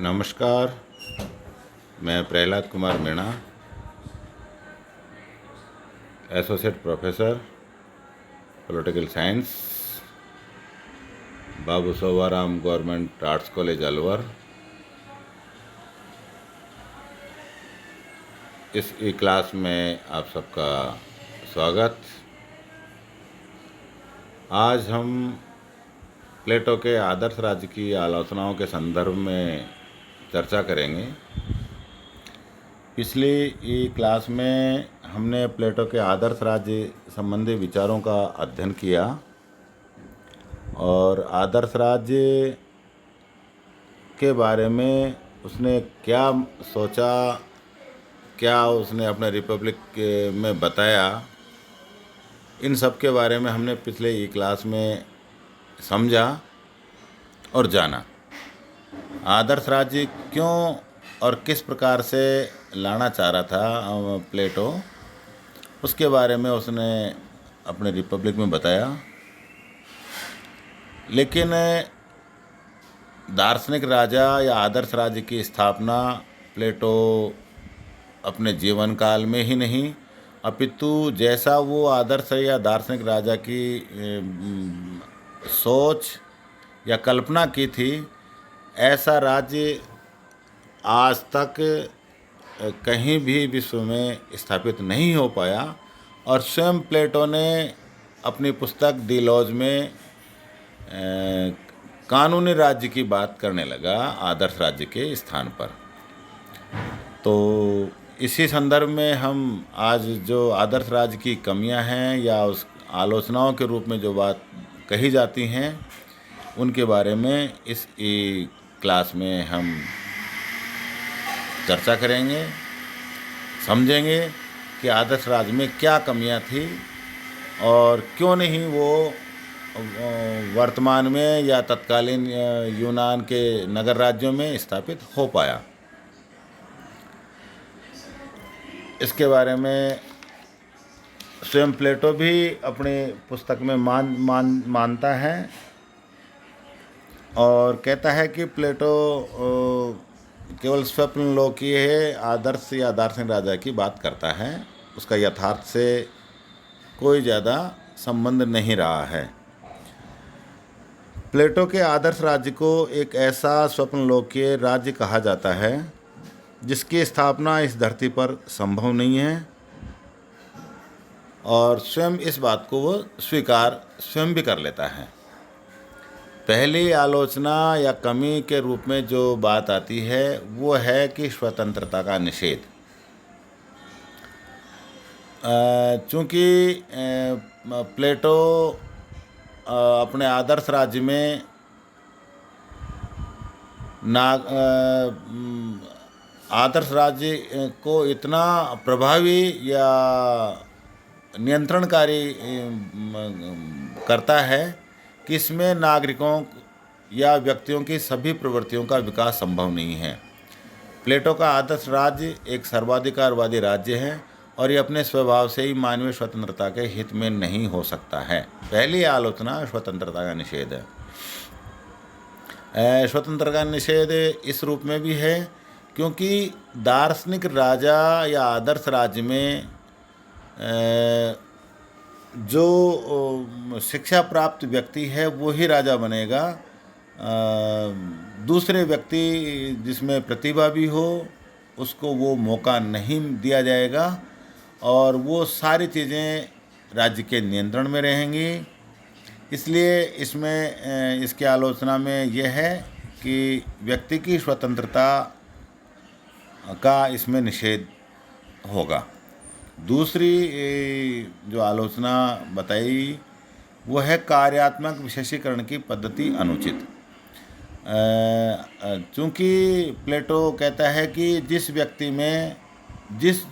नमस्कार। मैं Prahlad Kumar Meena, associate professor political science, Babu Sovaram government arts college Alwar. इस ई क्लास में आप सबका स्वागत। आज हम प्लेटो के आदर्श राज्य की आलोचनाओं के संदर्भ में चर्चा करेंगे। पिछली ई क्लास में हमने प्लेटो के आदर्श राज्य संबंधी विचारों का अध्ययन किया और आदर्श राज्य के बारे में उसने क्या सोचा, क्या उसने अपने रिपब्लिक में बताया, इन सब के बारे में हमने पिछले ई क्लास में समझा और जाना। आदर्श राज्य क्यों और किस प्रकार से लाना चाह रहा था प्लेटो, उसके बारे में उसने अपने रिपब्लिक में बताया। लेकिन दार्शनिक राजा या आदर्श राज्य की स्थापना प्लेटो अपने जीवन काल में ही नहीं, अपितु जैसा वो आदर्श या दार्शनिक राजा की सोच या कल्पना की थी, ऐसा राज्य आज तक कहीं भी विश्व में स्थापित नहीं हो पाया। और स्वयं प्लेटो ने अपनी पुस्तक दी लॉज में कानूनी राज्य की बात करने लगा आदर्श राज्य के स्थान पर। तो इसी संदर्भ में हम आज जो आदर्श राज्य की कमियां हैं या उस आलोचनाओं के रूप में जो बात कही जाती हैं, उनके बारे में इस क्लास में हम चर्चा करेंगे, समझेंगे कि आदर्श राज्य में क्या कमियां थी और क्यों नहीं वो वर्तमान में या तत्कालीन यूनान के नगर राज्यों में स्थापित हो पाया। इसके बारे में स्वयं प्लेटो भी अपनी पुस्तक में मानता है और कहता है कि प्लेटो केवल स्वप्न लोकीय है, आदर्श या दार्शनिक राजा की बात करता है, उसका यथार्थ से कोई ज़्यादा संबंध नहीं रहा है। प्लेटो के आदर्श राज्य को एक ऐसा स्वप्न लोकीय राज्य कहा जाता है जिसकी स्थापना इस धरती पर संभव नहीं है और स्वयं इस बात को वो स्वीकार स्वयं भी कर लेता है। पहली आलोचना या कमी के रूप में जो बात आती है वो है कि स्वतंत्रता का निषेध। चूँकि प्लेटो अपने आदर्श राज्य में आदर्श राज्य को इतना प्रभावी या नियंत्रणकारी करता है कि इसमें नागरिकों या व्यक्तियों की सभी प्रवृत्तियों का विकास संभव नहीं है। प्लेटो का आदर्श राज्य एक सर्वाधिकारवादी राज्य है और ये अपने स्वभाव से ही मानवीय स्वतंत्रता के हित में नहीं हो सकता है। पहली आलोचना स्वतंत्रता का निषेध है। स्वतंत्रता का निषेध इस रूप में भी है क्योंकि दार्शनिक राजा या आदर्श राज्य में जो शिक्षा प्राप्त व्यक्ति है वो ही राजा बनेगा। दूसरे व्यक्ति जिसमें प्रतिभा भी हो उसको वो मौका नहीं दिया जाएगा और वो सारी चीज़ें राज्य के नियंत्रण में रहेंगी। इसलिए इसमें इसकी आलोचना में यह है कि व्यक्ति की स्वतंत्रता का इसमें निषेध होगा। दूसरी जो आलोचना बताई वो है कार्यात्मक विशेषीकरण की पद्धति अनुचित। चूँकि प्लेटो कहता है कि जिस व्यक्ति में जिस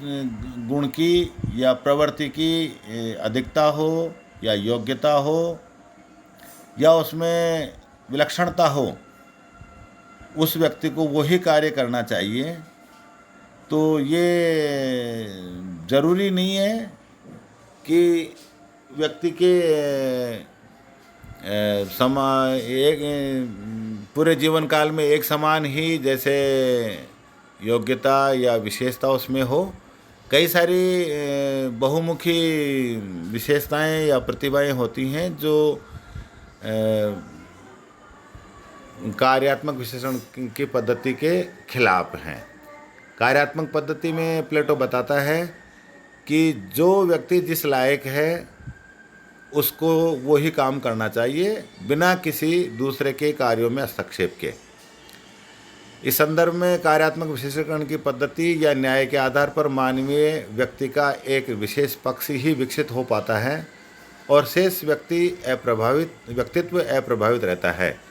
गुण की या प्रवृत्ति की अधिकता हो या योग्यता हो या उसमें विलक्षणता हो, उस व्यक्ति को वही कार्य करना चाहिए। तो ये ज़रूरी नहीं है कि व्यक्ति के एक पूरे जीवन काल में एक समान ही जैसे योग्यता या विशेषता उसमें हो, कई सारी बहुमुखी विशेषताएं या प्रतिभाएं होती हैं जो कार्यात्मक विश्लेषण की पद्धति के खिलाफ हैं। कार्यात्मक पद्धति में प्लेटो बताता है कि जो व्यक्ति जिस लायक है उसको वो ही काम करना चाहिए, बिना किसी दूसरे के कार्यों में हस्तक्षेप के। इस संदर्भ में कार्यात्मक विशेषीकरण की पद्धति या न्याय के आधार पर मानवीय व्यक्ति का एक विशेष पक्ष ही विकसित हो पाता है और शेष व्यक्तित्व अप्रभावित रहता है।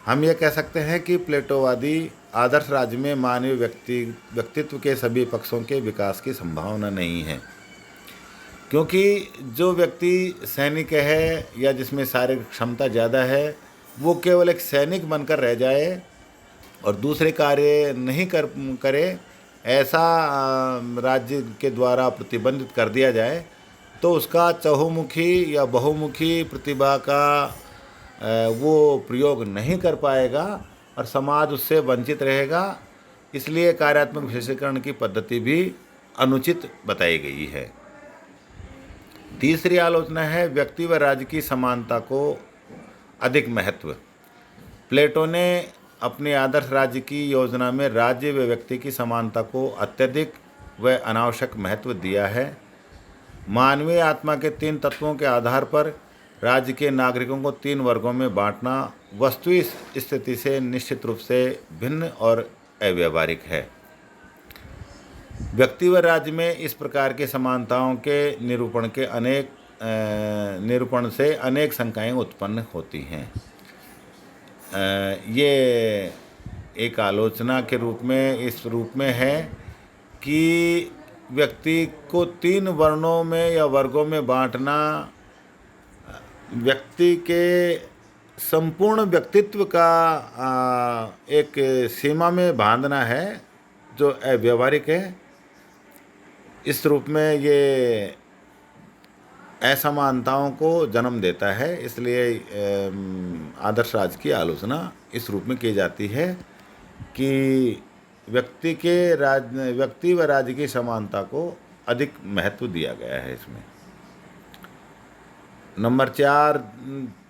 हम ये कह सकते हैं कि प्लेटोवादी आदर्श राज्य में मानवीय व्यक्तित्व के सभी पक्षों के विकास की संभावना नहीं है, क्योंकि जो व्यक्ति सैनिक है या जिसमें शारीरिक क्षमता ज़्यादा है वो केवल एक सैनिक बनकर रह जाए और दूसरे कार्य नहीं करे, ऐसा राज्य के द्वारा प्रतिबंधित कर दिया जाए तो उसका चहुमुखी या बहुमुखी प्रतिभा का वो प्रयोग नहीं कर पाएगा और समाज उससे वंचित रहेगा। इसलिए कार्यात्मक विशेषीकरण की पद्धति भी अनुचित बताई गई है। तीसरी आलोचना है व्यक्ति व राज्य की समानता को अधिक महत्व। प्लेटो ने अपने आदर्श राज्य की योजना में राज्य व व्यक्ति की समानता को अत्यधिक व अनावश्यक महत्व दिया है। मानवीय आत्मा के 3 तत्वों के आधार पर राज्य के नागरिकों को 3 वर्गों में बांटना वास्तविक स्थिति से निश्चित रूप से भिन्न और अव्यावहारिक है। व्यक्ति व राज्य में इस प्रकार के समानताओं के निरूपण से अनेक शंकाएं उत्पन्न होती हैं। ये एक आलोचना के रूप में इस रूप में है कि व्यक्ति को 3 वर्णों में या वर्गों में बांटना व्यक्ति के संपूर्ण व्यक्तित्व का एक सीमा में बांधना है जो अव्यावहारिक है। इस रूप में ये असमानताओं को जन्म देता है। इसलिए आदर्श राज्य की आलोचना इस रूप में की जाती है कि व्यक्ति व राज्य की समानता को अधिक महत्व दिया गया है इसमें। नंबर 4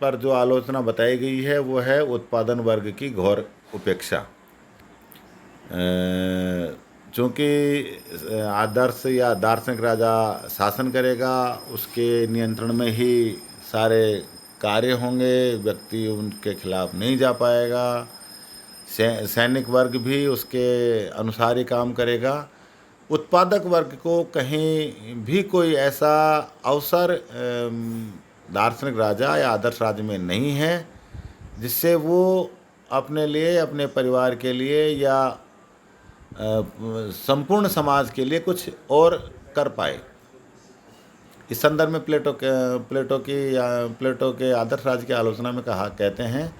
पर जो आलोचना बताई गई है वो है उत्पादन वर्ग की घोर उपेक्षा। चूँकि आदर्श या दार्शनिक राजा शासन करेगा, उसके नियंत्रण में ही सारे कार्य होंगे, व्यक्ति उनके खिलाफ नहीं जा पाएगा, सैनिक वर्ग भी उसके अनुसार ही काम करेगा। उत्पादक वर्ग को कहीं भी कोई ऐसा अवसर दार्शनिक राजा या आदर्श राज्य में नहीं है जिससे वो अपने लिए, अपने परिवार के लिए या संपूर्ण समाज के लिए कुछ और कर पाए। इस संदर्भ में प्लेटो के आदर्श राज्य की आलोचना में कहते हैं,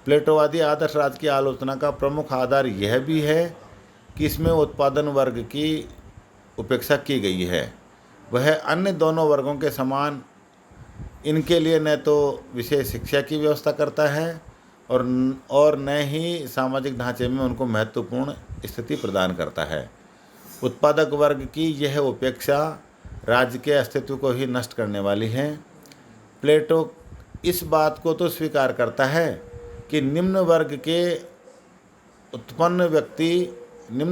प्लेटोवादी आदर्श राज्य की आलोचना का प्रमुख आधार यह भी है कि इसमें उत्पादन वर्ग की उपेक्षा की गई है। वह अन्य दोनों वर्गों के समान इनके लिए न तो विशेष शिक्षा की व्यवस्था करता है और न ही सामाजिक ढांचे में उनको महत्वपूर्ण स्थिति प्रदान करता है। उत्पादक वर्ग की यह उपेक्षा राज्य के अस्तित्व को ही नष्ट करने वाली है। प्लेटो इस बात को तो स्वीकार करता है कि निम्न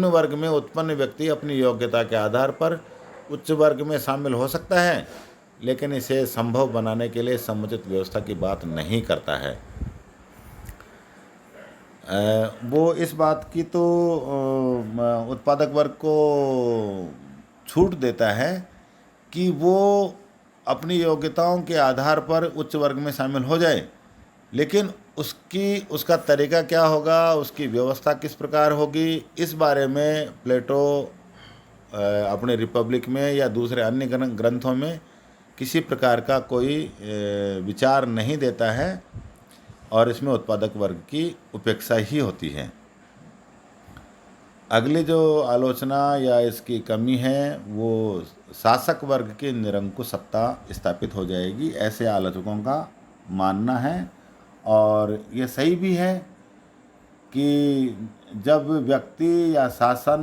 वर्ग में उत्पन्न व्यक्ति अपनी योग्यता के आधार पर उच्च वर्ग में शामिल हो सकता है, लेकिन इसे संभव बनाने के लिए समुचित व्यवस्था की बात नहीं करता है। वो इस बात की तो उत्पादक वर्ग को छूट देता है कि वो अपनी योग्यताओं के आधार पर उच्च वर्ग में शामिल हो जाए, लेकिन उसका तरीका क्या होगा, उसकी व्यवस्था किस प्रकार होगी, इस बारे में प्लेटो अपने रिपब्लिक में या दूसरे अन्य ग्रंथों में किसी प्रकार का कोई विचार नहीं देता है और इसमें उत्पादक वर्ग की उपेक्षा ही होती है। अगली जो आलोचना या इसकी कमी है वो शासक वर्ग की निरंकुश सत्ता स्थापित हो जाएगी, ऐसे आलोचकों का मानना है और ये सही भी है कि जब व्यक्ति या शासन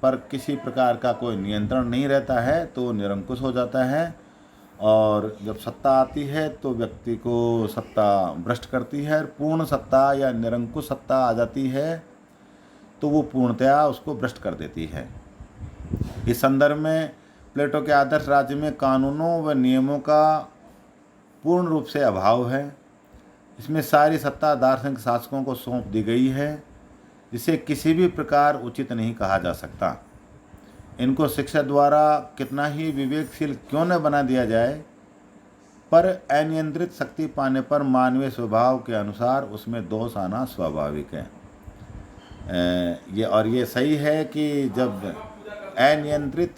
पर किसी प्रकार का कोई नियंत्रण नहीं रहता है तो निरंकुश हो जाता है, और जब सत्ता आती है तो व्यक्ति को सत्ता भ्रष्ट करती है। पूर्ण सत्ता या निरंकुश सत्ता आ जाती है तो वो पूर्णतया उसको भ्रष्ट कर देती है। इस संदर्भ में प्लेटो के आदर्श राज्य में कानूनों व नियमों का पूर्ण रूप से अभाव है। इसमें सारी सत्ता दार्शनिक शासकों को सौंप दी गई है, जिसे किसी भी प्रकार उचित नहीं कहा जा सकता। इनको शिक्षा द्वारा कितना ही विवेकशील क्यों न बना दिया जाए, पर अनियंत्रित शक्ति पाने पर मानवीय स्वभाव के अनुसार उसमें दोष आना स्वाभाविक है। ये सही है कि जब अनियंत्रित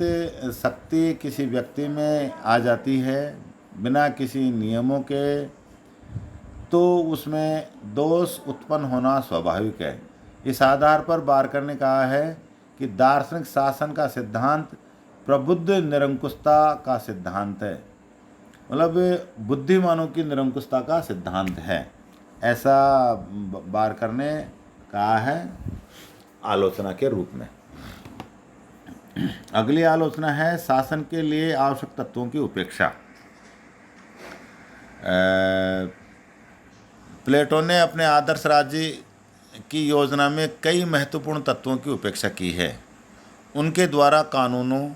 शक्ति किसी व्यक्ति में आ जाती है बिना किसी नियमों के, तो उसमें दोष उत्पन्न होना स्वाभाविक है। इस आधार पर बारकर ने कहा है कि दार्शनिक शासन का सिद्धांत प्रबुद्ध निरंकुशता का सिद्धांत है, मतलब बुद्धिमानों की निरंकुशता का सिद्धांत है, ऐसा बारकर ने कहा है आलोचना के रूप में। अगली आलोचना है शासन के लिए आवश्यक तत्वों की उपेक्षा। प्लेटो ने अपने आदर्श राज्य की योजना में कई महत्वपूर्ण तत्वों की उपेक्षा की है। उनके द्वारा कानूनों,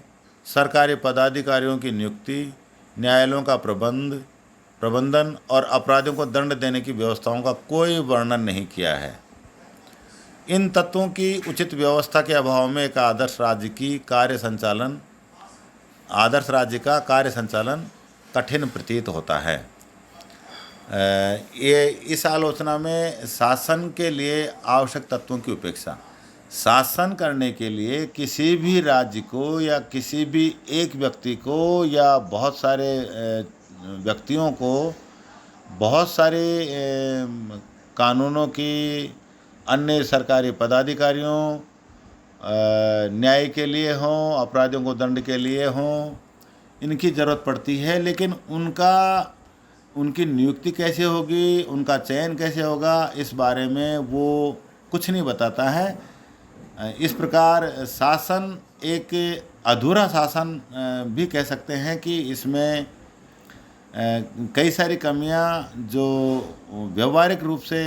सरकारी पदाधिकारियों की नियुक्ति, न्यायालयों का प्रबंधन और अपराधियों को दंड देने की व्यवस्थाओं का कोई वर्णन नहीं किया है। इन तत्वों की उचित व्यवस्था के अभाव में एक आदर्श राज्य का कार्य संचालन कठिन प्रतीत होता है। ये इस आलोचना में शासन के लिए आवश्यक तत्वों की उपेक्षा, शासन करने के लिए किसी भी राज्य को या किसी भी एक व्यक्ति को या बहुत सारे व्यक्तियों को बहुत सारे कानूनों की, अन्य सरकारी पदाधिकारियों, न्याय के लिए हों, अपराधियों को दंड के लिए हों, इनकी ज़रूरत पड़ती है। लेकिन उनकी नियुक्ति कैसे होगी, उनका चयन कैसे होगा, इस बारे में वो कुछ नहीं बताता है। इस प्रकार शासन एक अधूरा शासन भी कह सकते हैं कि इसमें कई सारी कमियां जो व्यवहारिक रूप से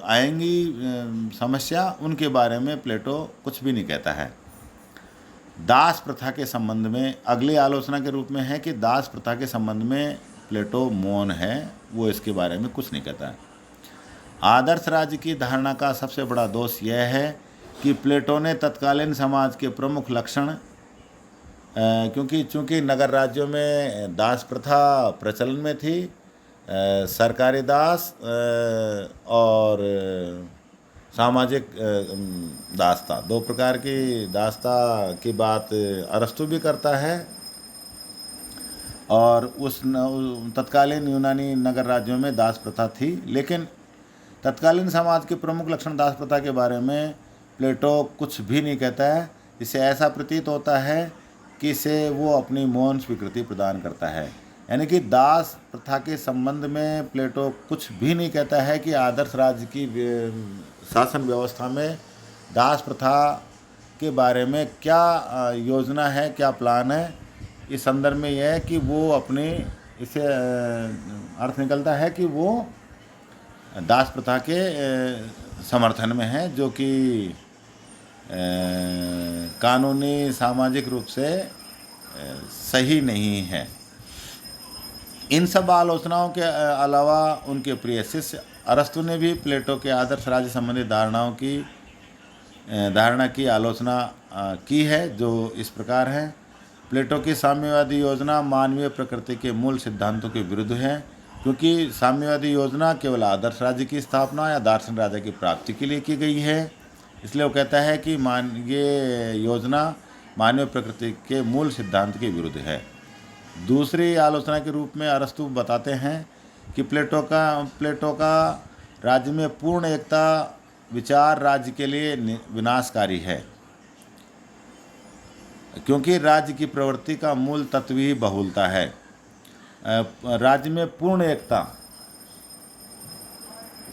आएंगी समस्या, उनके बारे में प्लेटो कुछ भी नहीं कहता है। दास प्रथा के संबंध में अगली आलोचना के रूप में है कि दास प्रथा के संबंध में प्लेटो मौन है, वो इसके बारे में कुछ नहीं कहता है। आदर्श राज्य की धारणा का सबसे बड़ा दोष यह है कि प्लेटो ने तत्कालीन समाज के प्रमुख लक्षण, चूँकि नगर राज्यों में दास प्रथा प्रचलन में थी, सरकारी दास और सामाजिक दासता, दो प्रकार की दासता की बात अरस्तु भी करता है, और उस तत्कालीन यूनानी नगर राज्यों में दास प्रथा थी। लेकिन तत्कालीन समाज के प्रमुख लक्षण दास प्रथा के बारे में प्लेटो कुछ भी नहीं कहता है। इससे ऐसा प्रतीत होता है कि इसे वो अपनी मौन स्वीकृति प्रदान करता है। यानी कि दास प्रथा के संबंध में प्लेटो कुछ भी नहीं कहता है कि आदर्श राज्य की शासन व्यवस्था में दास प्रथा के बारे में क्या योजना है, क्या प्लान है। इस संदर्भ में यह है कि वो अपने, इससे अर्थ निकलता है कि वो दास प्रथा के समर्थन में है, जो कि कानूनी सामाजिक रूप से सही नहीं है। इन सब आलोचनाओं के अलावा उनके प्रिय शिष्य अरस्तु ने भी प्लेटो के आदर्श राज्य संबंधी धारणा की आलोचना की है, जो इस प्रकार है। प्लेटो की साम्यवादी योजना मानवीय प्रकृति के मूल सिद्धांतों के विरुद्ध है, क्योंकि साम्यवादी योजना केवल आदर्श राज्य की स्थापना या दार्शनिक राज्य की प्राप्ति के लिए की गई है। इसलिए वो कहता है कि ये योजना मानवीय प्रकृति के मूल सिद्धांत के विरुद्ध है। दूसरी आलोचना के रूप में अरस्तु बताते हैं कि प्लेटो का राज्य में पूर्ण एकता विचार राज्य के लिए विनाशकारी है, क्योंकि राज्य की प्रवृत्ति का मूल तत्व ही बहुलता है। राज्य में पूर्ण एकता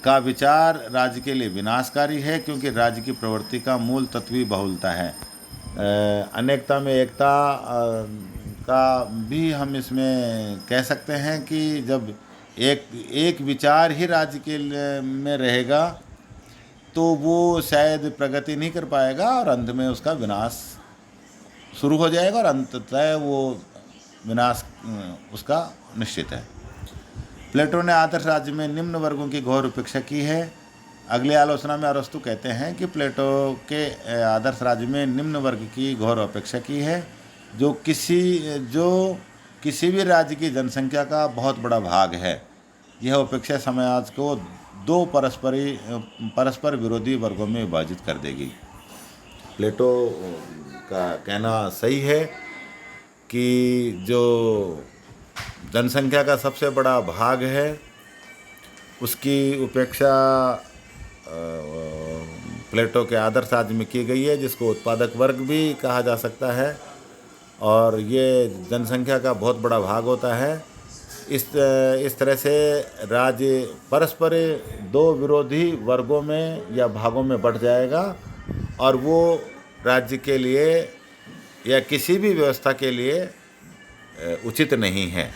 का विचार राज्य के लिए विनाशकारी है, क्योंकि राज्य की प्रवृत्ति का मूल तत्व ही बहुलता है। अनेकता में एकता का भी हम इसमें कह सकते हैं कि जब एक विचार ही राज्य के में रहेगा तो वो शायद प्रगति नहीं कर पाएगा और अंत में उसका विनाश शुरू हो जाएगा और अंततः वो विनाश उसका निश्चित है। प्लेटो ने आदर्श राज्य में निम्न वर्गों की घोर उपेक्षा की है। अगली आलोचना में अरस्तु कहते हैं कि प्लेटो के आदर्श राज्य में निम्न वर्ग की घोर उपेक्षा की है, जो किसी भी राज्य की जनसंख्या का बहुत बड़ा भाग है। यह उपेक्षा समाज को दो परस्पर विरोधी वर्गों में विभाजित कर देगी। प्लेटो का कहना सही है कि जो जनसंख्या का सबसे बड़ा भाग है उसकी उपेक्षा प्लेटो के आदर्श राज्य में की गई है, जिसको उत्पादक वर्ग भी कहा जा सकता है, और ये जनसंख्या का बहुत बड़ा भाग होता है। इस तरह से राज्य परस्पर दो विरोधी वर्गों में या भागों में बंट जाएगा और वो राज्य के लिए या किसी भी व्यवस्था के लिए उचित नहीं है।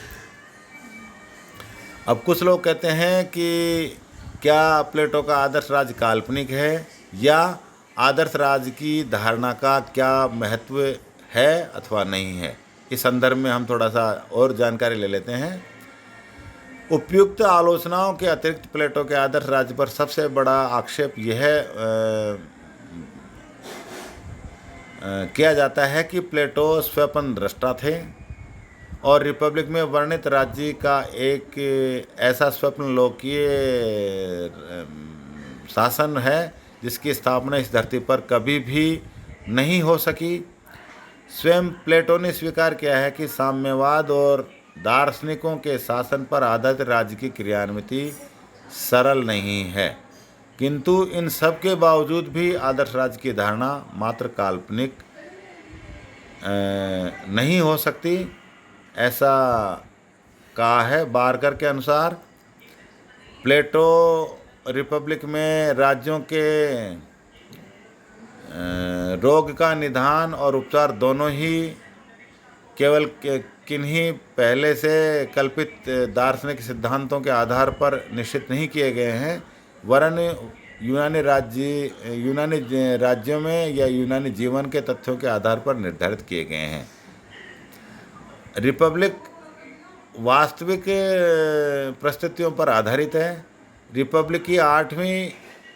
अब कुछ लोग कहते हैं कि क्या प्लेटो का आदर्श राज्य काल्पनिक है या आदर्श राज्य की धारणा का क्या महत्व है अथवा नहीं है। इस संदर्भ में हम थोड़ा सा और जानकारी ले लेते हैं। उपयुक्त आलोचनाओं के अतिरिक्त प्लेटो के आदर्श राज्य पर सबसे बड़ा आक्षेप यह किया जाता है कि प्लेटो स्वयं दृष्टा थे और रिपब्लिक में वर्णित राज्य का एक ऐसा स्वप्न लोकीय शासन है जिसकी स्थापना इस धरती पर कभी भी नहीं हो सकी। स्वयं प्लेटो ने स्वीकार किया है कि साम्यवाद और दार्शनिकों के शासन पर आधारित राज्य की क्रियान्विति सरल नहीं है, किंतु इन सब के बावजूद भी आदर्श राज्य की धारणा मात्र काल्पनिक नहीं हो सकती। ऐसा कहा है बार्कर के अनुसार प्लेटो रिपब्लिक में राज्यों के रोग का निदान और उपचार दोनों ही केवल किन्हीं पहले से कल्पित दार्शनिक सिद्धांतों के आधार पर निश्चित नहीं किए गए हैं, वरन यूनानी राज्यों में या यूनानी जीवन के तथ्यों के आधार पर निर्धारित किए गए हैं। रिपब्लिक वास्तविक परिस्थितियों पर आधारित है। रिपब्लिक की 8वीं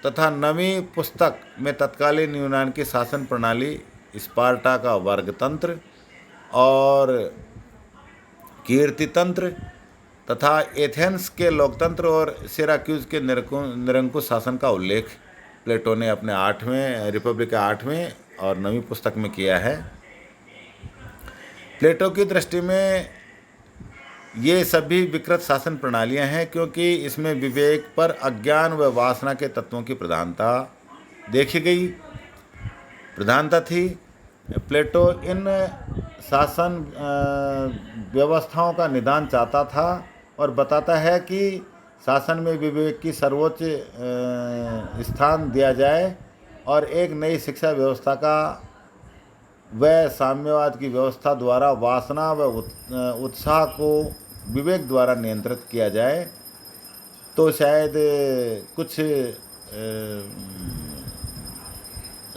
तथा 9वीं पुस्तक में तत्कालीन यूनान की शासन प्रणाली, स्पार्टा का वर्गतंत्र और कीर्तितंत्र तथा एथेंस के लोकतंत्र और सिराक्यूज के निरंकुश शासन का उल्लेख प्लेटो ने अपने 8वें रिपब्लिक के 8वें और 9वीं पुस्तक में किया है। प्लेटो की दृष्टि में ये सभी विकृत शासन प्रणालियां हैं, क्योंकि इसमें विवेक पर अज्ञान व वासना के तत्वों की प्रधानता थी। प्लेटो इन शासन व्यवस्थाओं का निदान चाहता था और बताता है कि शासन में विवेक की सर्वोच्च स्थान दिया जाए और एक नई शिक्षा व्यवस्था का व साम्यवाद की व्यवस्था द्वारा वासना व उत्साह को विवेक द्वारा नियंत्रित किया जाए, तो शायद कुछ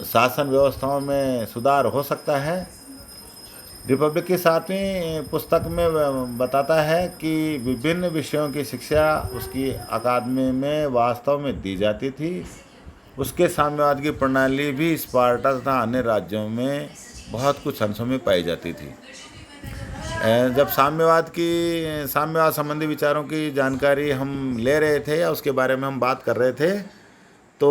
शासन व्यवस्थाओं में सुधार हो सकता है। रिपब्लिक की 7वीं पुस्तक में बताता है कि विभिन्न विषयों की शिक्षा उसकी अकादमी में वास्तव में दी जाती थी। उसके साम्यवाद की प्रणाली भी स्पार्टा तथा अन्य राज्यों में बहुत कुछ अंशों में पाई जाती थी। जब साम्यवाद संबंधी विचारों की जानकारी हम ले रहे थे या उसके बारे में हम बात कर रहे थे, तो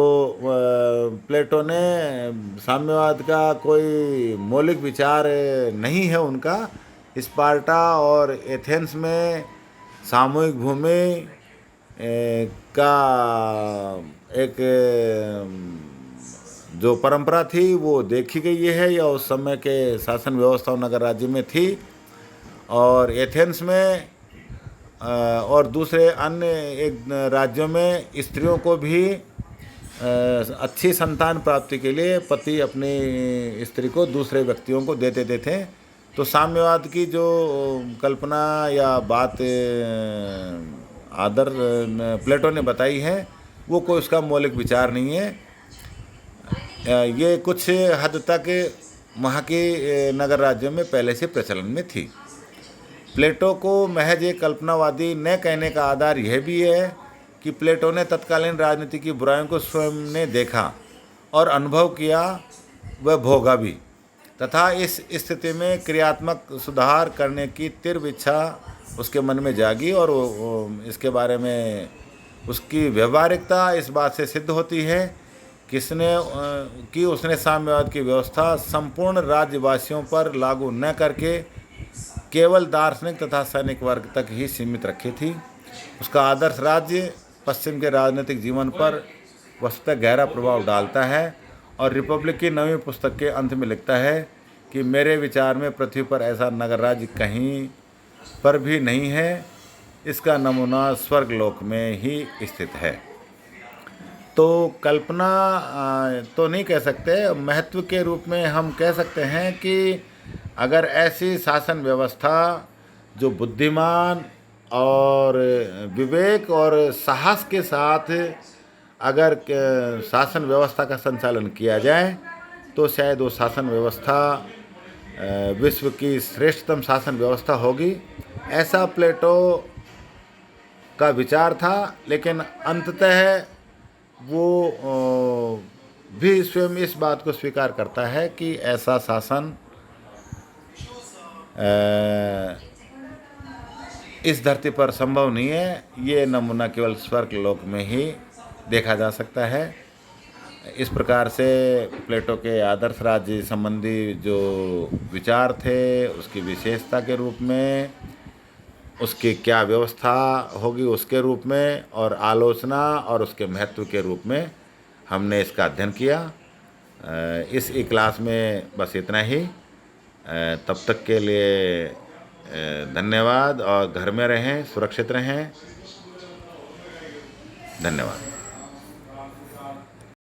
प्लेटो ने साम्यवाद का कोई मौलिक विचार नहीं है उनका। स्पार्टा और एथेंस में सामूहिक भूमि का एक जो परंपरा थी वो देखी गई है या उस समय के शासन व्यवस्था नगर राज्य में थी, और एथेंस में और दूसरे अन्य एक राज्यों में स्त्रियों को भी अच्छी संतान प्राप्ति के लिए पति अपनी स्त्री को दूसरे व्यक्तियों को दे देते थे। तो साम्यवाद की जो कल्पना या बात आदर प्लेटो ने बताई है, वो कोई उसका मौलिक विचार नहीं है। ये कुछ हद तक वहाँ के नगर राज्यों में पहले से प्रचलन में थी। प्लेटो को महज एक कल्पनावादी न कहने का आधार यह भी है कि प्लेटो ने तत्कालीन राजनीति की बुराइयों को स्वयं ने देखा और अनुभव किया, वह भोगा भी, तथा इस स्थिति में क्रियात्मक सुधार करने की तीव्र इच्छा उसके मन में जागी। और इसके बारे में उसकी व्यवहारिकता इस बात से सिद्ध होती है कि उसने साम्यवाद की व्यवस्था संपूर्ण राज्यवासियों पर लागू न करके केवल दार्शनिक तथा सैनिक वर्ग तक ही सीमित रखी थी। उसका आदर्श राज्य पश्चिम के राजनीतिक जीवन पर वस्तुतः गहरा प्रभाव डालता है और रिपब्लिक की 9वीं पुस्तक के अंत में लिखता है कि मेरे विचार में पृथ्वी पर ऐसा नगर राज्य कहीं पर भी नहीं है, इसका नमूना स्वर्गलोक में ही स्थित है। तो कल्पना तो नहीं कह सकते, महत्व के रूप में हम कह सकते हैं कि अगर ऐसी शासन व्यवस्था जो बुद्धिमान और विवेक और साहस के साथ अगर शासन व्यवस्था का संचालन किया जाए तो शायद वो शासन व्यवस्था विश्व की श्रेष्ठतम शासन व्यवस्था होगी। ऐसा प्लेटो का विचार था, लेकिन अंततः वो भी स्वयं इस बात को स्वीकार करता है कि ऐसा शासन इस धरती पर संभव नहीं है। ये नमूना केवल स्वर्गलोक में ही देखा जा सकता है। इस प्रकार से प्लेटो के आदर्श राज्य संबंधी जो विचार थे, उसकी विशेषता के रूप में, उसकी क्या व्यवस्था होगी उसके रूप में, और आलोचना और उसके महत्व के रूप में हमने इसका अध्ययन किया। इस क्लास में बस इतना ही। तब तक के लिए धन्यवाद, और घर में रहें, सुरक्षित रहें। धन्यवाद।